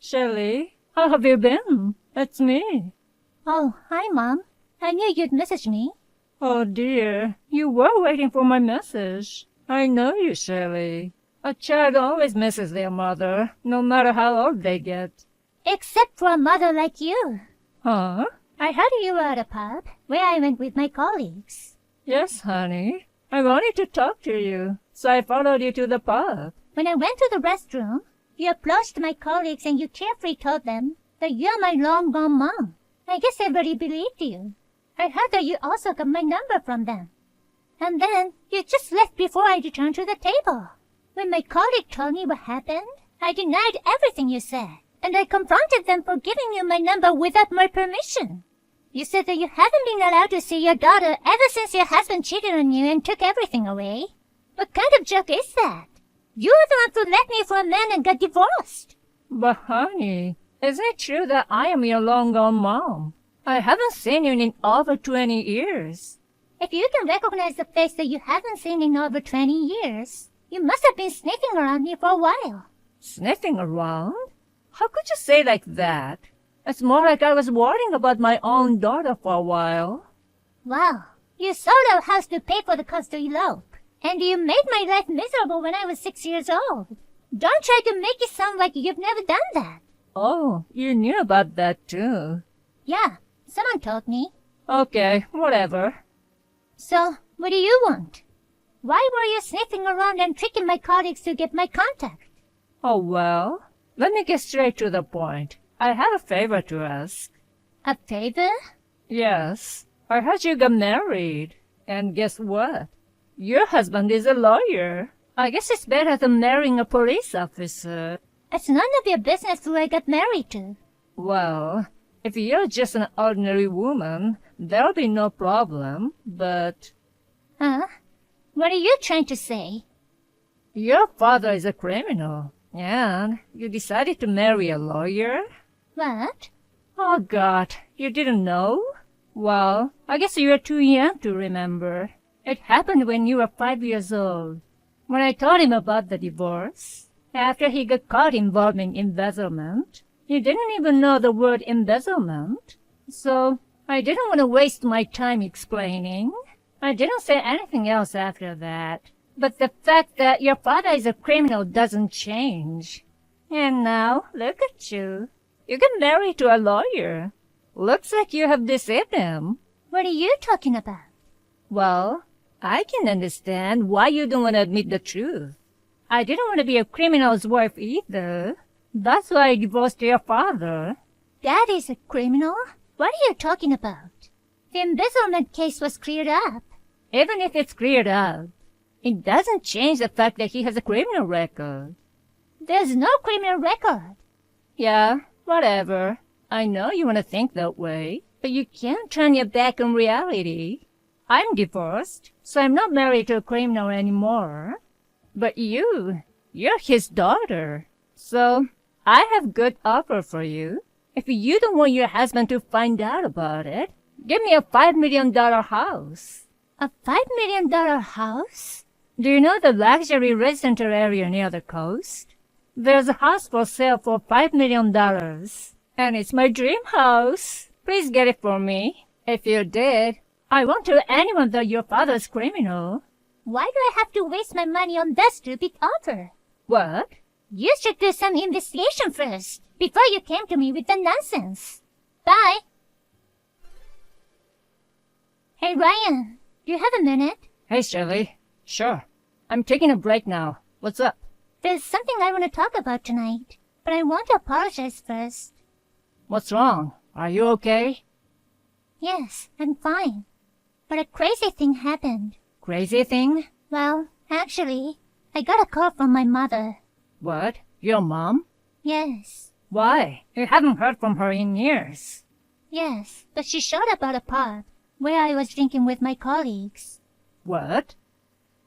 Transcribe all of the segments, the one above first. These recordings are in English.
Shelley, how have you been? It's me. Oh, hi, Mom. I knew you'd message me. Oh dear, you were waiting for my message. I know you, Shelley. A child always misses their mother, no matter how old they get. Except for a mother like you. Huh? I heard you were at a pub where I went with my colleagues. Yes, honey. I wanted to talk to you, so I followed you to the pub. When I went to the restroom, you approached my colleagues and you carefully told them that you're my long-gone mom. I guess everybody believed you. I heard that you also got my number from them. And then you just left before I returned to the table. When my colleague told me what happened, I denied everything you said, and I confronted them for giving you my number without my permission. You said that you haven't been allowed to see your daughter ever since your husband cheated on you and took everything away. What kind of joke is that? You were the one who left me for a man and got divorced. But honey, isn't it true that I am your long-gone mom? I haven't seen you in over 20 years. If you can recognize the face that you haven't seen in over 20 years, you must have been sniffing around me for a while. Sniffing around? How could you say like that? It's more like I was worrying about my own daughter for a while. Wow, you sold our house to pay for the cost to elope, and you made my life miserable when I was 6 years old. Don't try to make it sound like you've never done that. Oh, you knew about that too. Yeah, someone told me. Okay, whatever. So, what do you want? Why were you sniffing around and tricking my colleagues to get my contact? Oh, well, let me get straight to the point. I have a favor to ask. A favor? Yes, I heard you got married. And guess what? Your husband is a lawyer. I guess it's better than marrying a police officer. It's none of your business who I got married to. Well, if you're just an ordinary woman, there'll be no problem, but... Huh? What are you trying to say? Your father is a criminal, and you decided to marry a lawyer? What? Oh, God, you didn't know? Well, I guess you were too young to remember. It happened when you were 5 years old. When I told him about the divorce, after he got caught involved in embezzlement, he didn't even know the word embezzlement. So I didn't want to waste my time explaining. I didn't say anything else after that. But the fact that your father is a criminal doesn't change. And now, look at you. You got married to a lawyer. Looks like you have deceived him. What are you talking about? Well, I can understand why you don't want to admit the truth. I didn't want to be a criminal's wife either. That's why I divorced your father. Dad is a criminal? What are you talking about? The embezzlement case was cleared up. Even if it's cleared up, it doesn't change the fact that he has a criminal record. There's no criminal record. Yeah, whatever. I know you want to think that way, but you can't turn your back on reality. I'm divorced, so I'm not married to a criminal anymore. But you're his daughter. So, I have a good offer for you. If you don't want your husband to find out about it, give me a $5 million house. A $5 million house? Do you know the luxury residential area near the coast? There's a house for sale for $5 million. And it's my dream house. Please get it for me. If you did, I won't tell anyone that your father's criminal. Why do I have to waste my money on that stupid offer? What? You should do some investigation first, before you came to me with the nonsense. Bye. Hey, Ryan, do you have a minute? Hey, Shelley. Sure. I'm taking a break now. What's up? There's something I want to talk about tonight, but I want to apologize first. What's wrong? Are you okay? Yes, I'm fine. But a crazy thing happened. Crazy thing? Well, actually, I got a call from my mother. What? Your mom? Yes. Why? You haven't heard from her in years. Yes, but she showed up at a pub where I was drinking with my colleagues. What?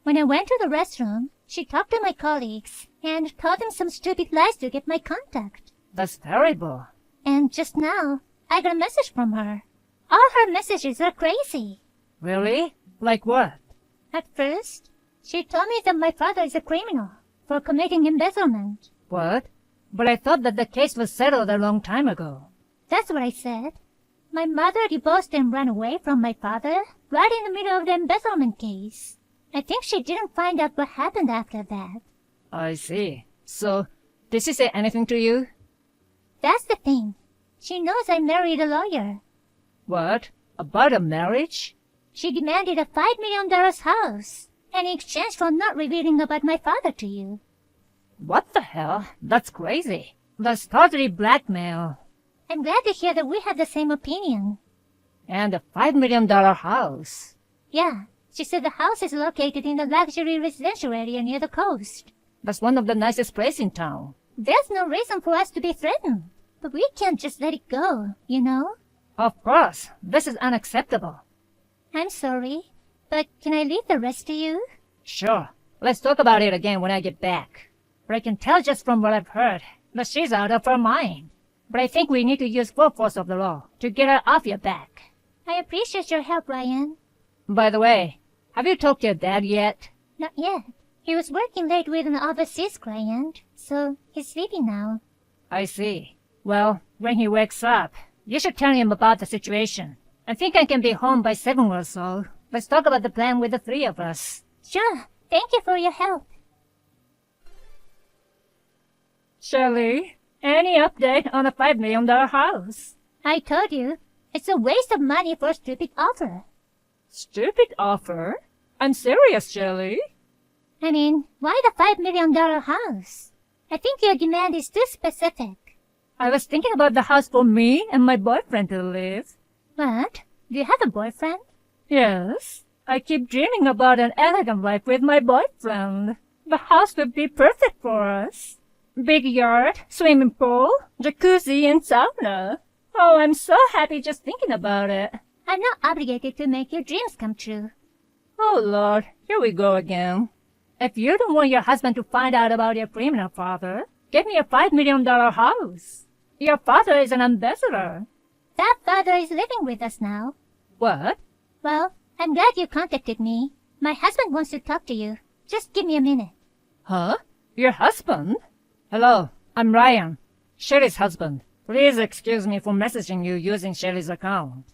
When I went to the restroom, she talked to my colleagues and told them some stupid lies to get my contact. That's terrible. And just now, I got a message from her. All her messages are crazy. Really? Like what? At first, she told me that my father is a criminal for committing embezzlement. What? But I thought that the case was settled a long time ago. That's what I said. My mother divorced and ran away from my father right in the middle of the embezzlement case. I think she didn't find out what happened after that. I see. So, did she say anything to you? That's the thing. She knows I married a lawyer. What? About a marriage? She demanded a $5 million house in exchange for not revealing about my father to you. What the hell? That's crazy. That's totally blackmail. I'm glad to hear that we have the same opinion. And a $5 million house. Yeah, she said the house is located in a luxury residential area near the coast. That's one of the nicest places in town. There's no reason for us to be threatened. But we can't just let it go, you know? Of course. This is unacceptable. I'm sorry, but can I leave the rest to you? Sure. Let's talk about it again when I get back. But I can tell just from what I've heard that she's out of her mind. But I think we need to use full force of the law to get her off your back. I appreciate your help, Ryan. By the way, have you talked to your dad yet? Not yet. He was working late with an overseas client, so he's sleeping now. I see. Well, when he wakes up, you should tell him about the situation. I think I can be home by 7 or so. Let's talk about the plan with the 3 of us. Sure. Thank you for your help. Shirley, any update on a $5 million house? I told you, it's a waste of money for a stupid offer. Stupid offer? I'm serious, Shirley. I mean, why the $5 million house? I think your demand is too specific. I was thinking about the house for me and my boyfriend to live. What? Do you have a boyfriend? Yes. I keep dreaming about an elegant life with my boyfriend. The house would be perfect for us. Big yard, swimming pool, jacuzzi, and sauna. Oh, I'm so happy just thinking about it. I'm not obligated to make your dreams come true. Oh, Lord, here we go again. If you don't want your husband to find out about your criminal father, get me a $5 million house. Your father is an ambassador. That father is living with us now. What? Well, I'm glad you contacted me. My husband wants to talk to you. Just give me a minute. Huh? Your husband? Hello, I'm Ryan, Sherry's husband. Please excuse me for messaging you using Sherry's account.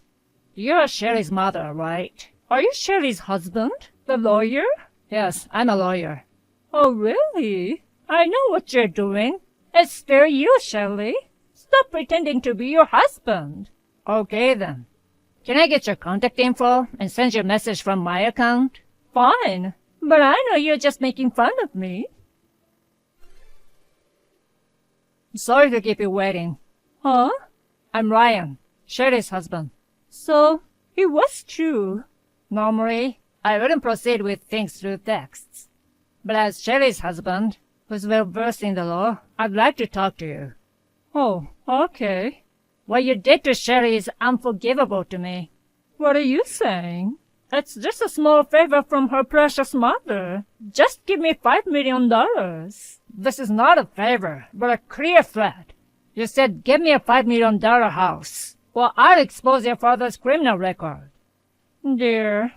You're Sherry's mother, right? Are you Sherry's husband? The lawyer? Yes, I'm a lawyer. Oh, really? I know what you're doing. It's still you, Shirley. Stop pretending to be your husband. Okay, then. Can I get your contact info and send you a message from my account? Fine, but I know you're just making fun of me. Sorry to keep you waiting. Huh? I'm Ryan, Sherry's husband. So, it was true. Normally, I wouldn't proceed with things through texts. But as Sherry's husband, who's well versed in the law, I'd like to talk to you. Oh, okay. What you did to Sherry is unforgivable to me. What are you saying? It's just a small favor from her precious mother. Just give me $5 million. This is not a favor, but a clear threat. You said, give me a $5 million house. Well, I'll expose your father's criminal record. Dear,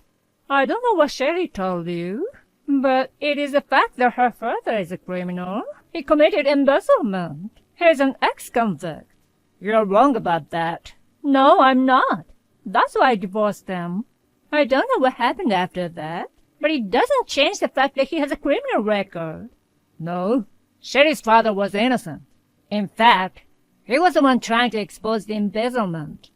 I don't know what Sherry told you, but it is a fact that her father is a criminal. He committed embezzlement. He's an ex-convict. You're wrong about that. No, I'm not. That's why I divorced him. I don't know what happened after that, but it doesn't change the fact that he has a criminal record. No, Sherry's father was innocent. In fact, he was the one trying to expose the embezzlement.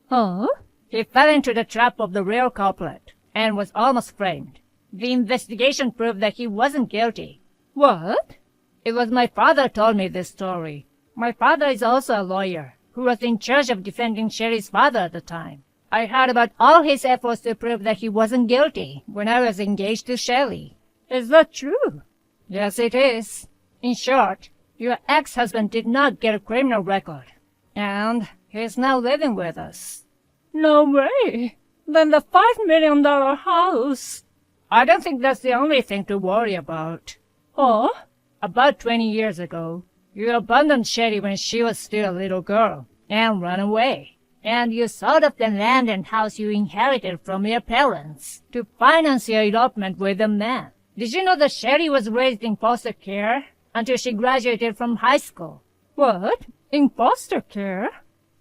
Huh? He fell into the trap of the real culprit and was almost framed. The investigation proved that he wasn't guilty. What? It was my father told me this story. My father is also a lawyer who was in charge of defending Sherry's father at the time. I heard about all his efforts to prove that he wasn't guilty when I was engaged to Sherry. Is that true? Yes, it is. In short, your ex-husband did not get a criminal record, and he's now living with us. No way. Then the $5 million house. I don't think that's the only thing to worry about. Oh? About 20 years ago, you abandoned Sherry when she was still a little girl and ran away. And you sold off the land and house you inherited from your parents to finance your elopement with a man. Did you know that Sherry was raised in foster care until she graduated from high school? What? In foster care?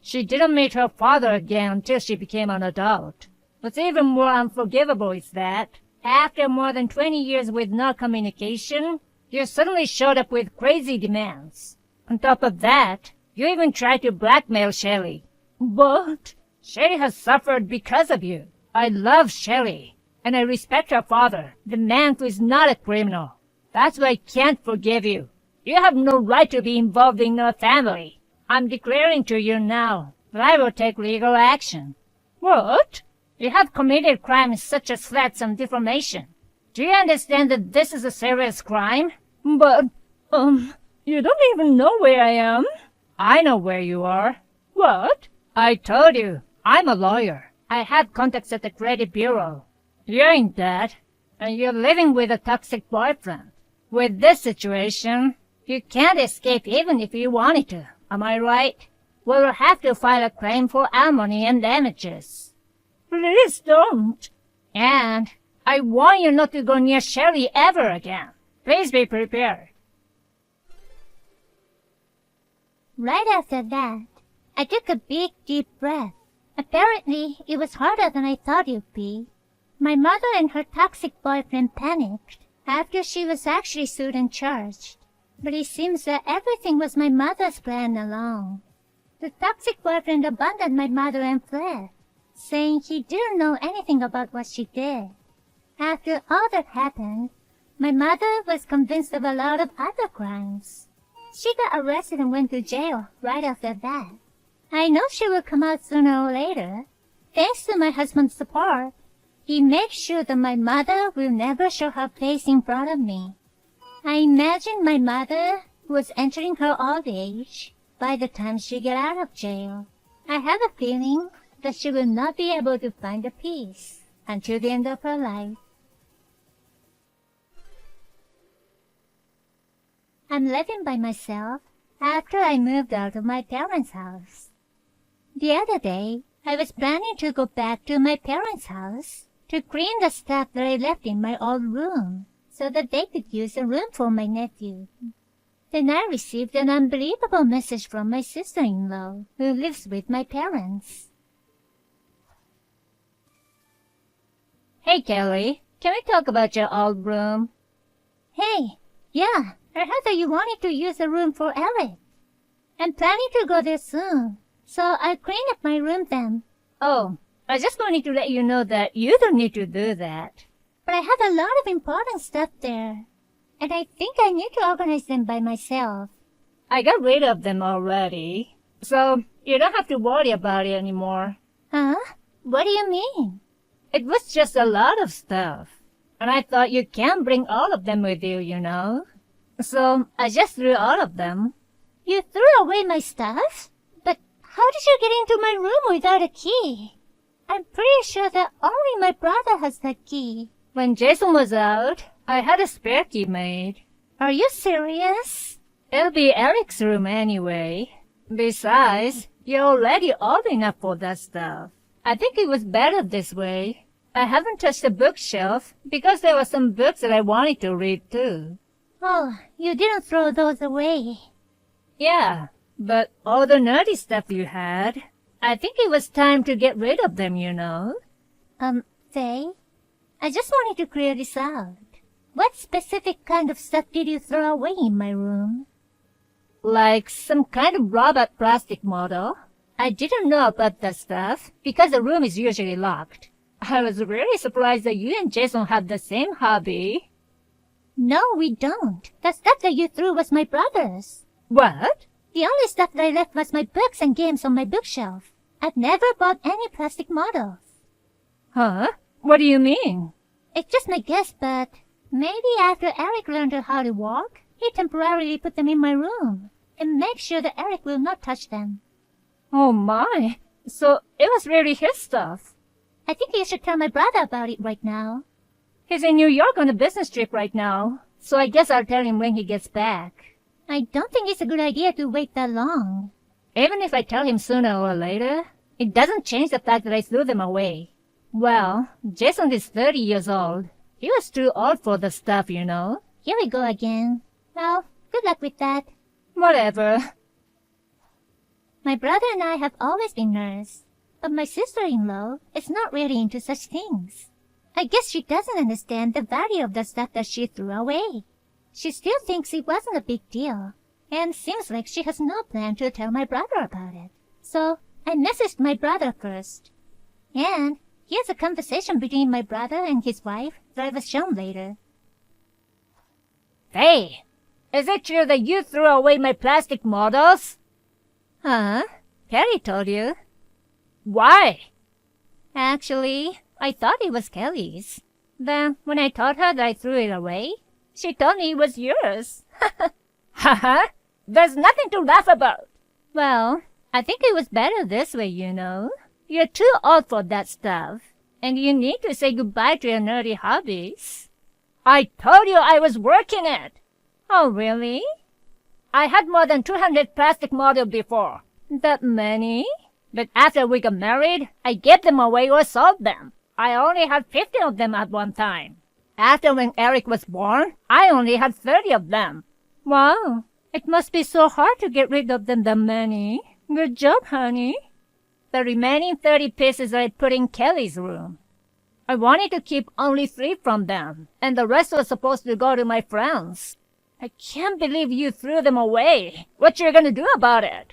She didn't meet her father again until she became an adult. What's even more unforgivable is that, after more than 20 years with no communication, you suddenly showed up with crazy demands. On top of that, you even tried to blackmail Shelley. But Shelley has suffered because of you. I love Shelley, and I respect her father, the man who is not a criminal. That's why I can't forgive you. You have no right to be involved in our family. I'm declaring to you now that I will take legal action. What? You have committed crimes such as threats and defamation. Do you understand that this is a serious crime? But, you don't even know where I am. I know where you are. What? I told you, I'm a lawyer. I have contacts at the credit bureau. You're in debt, and you're living with a toxic boyfriend. With this situation, you can't escape even if you wanted to. Am I right? We'll have to file a claim for alimony and damages. Please don't. And I warn you not to go near Shelley ever again. Please be prepared. Right after that, I took a big, deep breath. Apparently, it was harder than I thought it would be. My mother and her toxic boyfriend panicked after she was actually sued and charged. But it seems that everything was my mother's plan along. The toxic boyfriend abandoned my mother and fled, saying he didn't know anything about what she did. After all that happened, my mother was convinced of a lot of other crimes. She got arrested and went to jail right after that. I know she will come out sooner or later. Thanks to my husband's support, he makes sure that my mother will never show her face in front of me. I imagine my mother was entering her old age by the time she got out of jail. I have a feeling that she will not be able to find a peace until the end of her life. I'm living by myself after I moved out of my parents' house. The other day, I was planning to go back to my parents' house to clean the stuff that I left in my old room so that they could use the room for my nephew. Then I received an unbelievable message from my sister-in-law who lives with my parents. Hey, Kelly, can we talk about your old room? Hey, yeah, I heard that you wanted to use the room for Eric. I'm planning to go there soon, so I'll clean up my room then. Oh, I just wanted to let you know that you don't need to do that. But I have a lot of important stuff there, and I think I need to organize them by myself. I got rid of them already, so you don't have to worry about it anymore. Huh? What do you mean? It was just a lot of stuff, and I thought you can't bring all of them with you, you know. So I just threw all of them. You threw away my stuff? But how did you get into my room without a key? I'm pretty sure that only my brother has that key. When Jason was out, I had a spare key made. Are you serious? It'll be Eric's room anyway. Besides, you're already old enough for that stuff. I think it was better this way. I haven't touched the bookshelf because there were some books that I wanted to read too. Oh, you didn't throw those away. Yeah, but all the nerdy stuff you had, I think it was time to get rid of them, you know. Faye, I just wanted to clear this out. What specific kind of stuff did you throw away in my room? Like some kind of robot plastic model. I didn't know about that stuff because the room is usually locked. I was really surprised that you and Jason have the same hobby. No, we don't. The stuff that you threw was my brother's. What? The only stuff that I left was my books and games on my bookshelf. I've never bought any plastic models. Huh? What do you mean? It's just my guess, but maybe after Eric learned how to walk, he temporarily put them in my room and make sure that Eric will not touch them. Oh my, so it was really his stuff. I think you should tell my brother about it right now. He's in New York on a business trip right now, so I guess I'll tell him when he gets back. I don't think it's a good idea to wait that long. Even if I tell him sooner or later, it doesn't change the fact that I threw them away. Well, Jason is 30 years old. He was too old for the stuff, you know. Here we go again. Well, good luck with that. Whatever. My brother and I have always been nerds, but my sister-in-law is not really into such things. I guess she doesn't understand the value of the stuff that she threw away. She still thinks it wasn't a big deal, and seems like she has no plan to tell my brother about it. So I messaged my brother first. And here's a conversation between my brother and his wife that was shown later. Hey, is it true that you threw away my plastic models? Huh? Carrie told you. Why? Actually, I thought it was Kelly's. Then, when I told her that I threw it away, she told me it was yours. Haha, there's nothing to laugh about. Well, I think it was better this way, you know. You're too old for that stuff, and you need to say goodbye to your nerdy hobbies. I told you I was working it. Oh, really? I had more than 200 plastic models before. That many? But after we got married, I gave them away or sold them. I only had 50 of them at one time. After when Eric was born, I only had 30 of them. Wow, it must be so hard to get rid of them that many. Good job, honey. The remaining 30 pieces I put in Kelly's room. I wanted to keep only 3 from them, and the rest was supposed to go to my friends. I can't believe you threw them away. What you gonna do about it?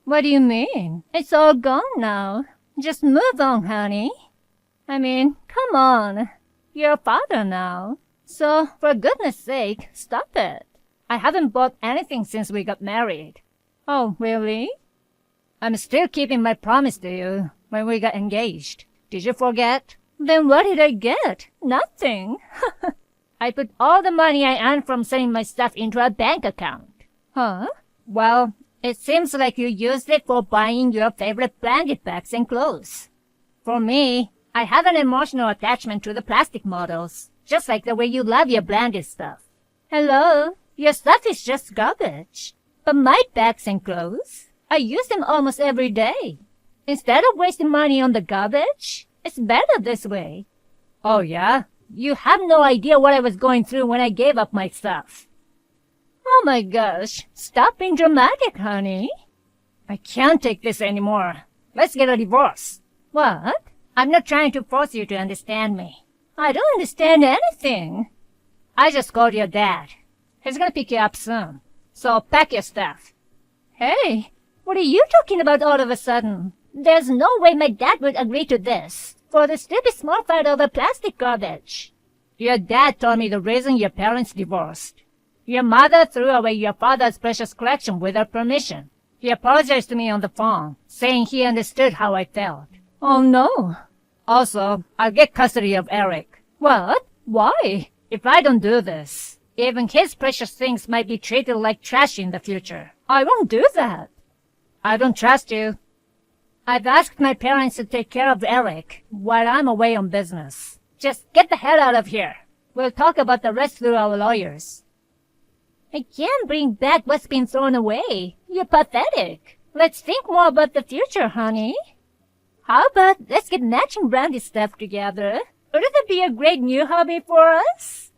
What do you mean? It's all gone now. Just move on, honey. I mean, come on. You're a father now. So, for goodness sake, stop it. I haven't bought anything since we got married. Oh, really? I'm still keeping my promise to you when we got engaged. Did you forget? Then what did I get? Nothing. I put all the money I earned from selling my stuff into a bank account. Huh? Well, it seems like you used it for buying your favorite blanket bags and clothes. For me, I have an emotional attachment to the plastic models, just like the way you love your blanket stuff. Hello? Your stuff is just garbage. But my bags and clothes, I use them almost every day. Instead of wasting money on the garbage, it's better this way. Oh yeah? You have no idea what I was going through when I gave up my stuff. Oh my gosh, stop being dramatic, honey. I can't take this anymore. Let's get a divorce. What? I'm not trying to force you to understand me. I don't understand anything. I just called your dad. He's gonna pick you up soon. So pack your stuff. Hey, what are you talking about all of a sudden? There's no way my dad would agree to this. For the stupid small fight over plastic garbage. Your dad told me the reason your parents divorced. Your mother threw away your father's precious collection without permission. He apologized to me on the phone, saying he understood how I felt. Oh no. Also, I'll get custody of Eric. What? Why? If I don't do this, even his precious things might be treated like trash in the future. I won't do that. I don't trust you. I've asked my parents to take care of Eric while I'm away on business. Just get the hell out of here. We'll talk about the rest through our lawyers. I can't bring back what's been thrown away. You're pathetic. Let's think more about the future, honey. How about let's get matching brandy stuff together? Wouldn't that be a great new hobby for us?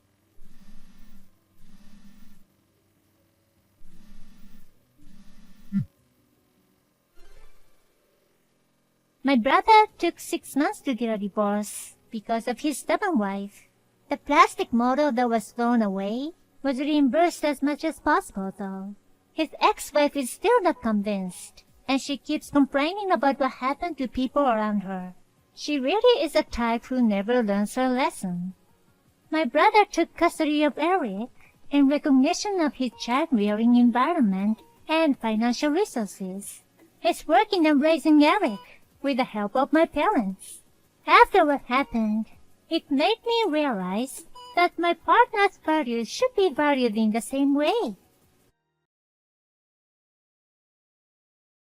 My brother took 6 months to get a divorce because of his stubborn wife. The plastic model that was thrown away was reimbursed as much as possible, though. His ex-wife is still not convinced, and she keeps complaining about what happened to people around her. She really is a type who never learns her lesson. My brother took custody of Eric in recognition of his child-rearing environment and financial resources. He's working on raising Eric with the help of my parents. After what happened, it made me realize that my partner's values should be valued in the same way.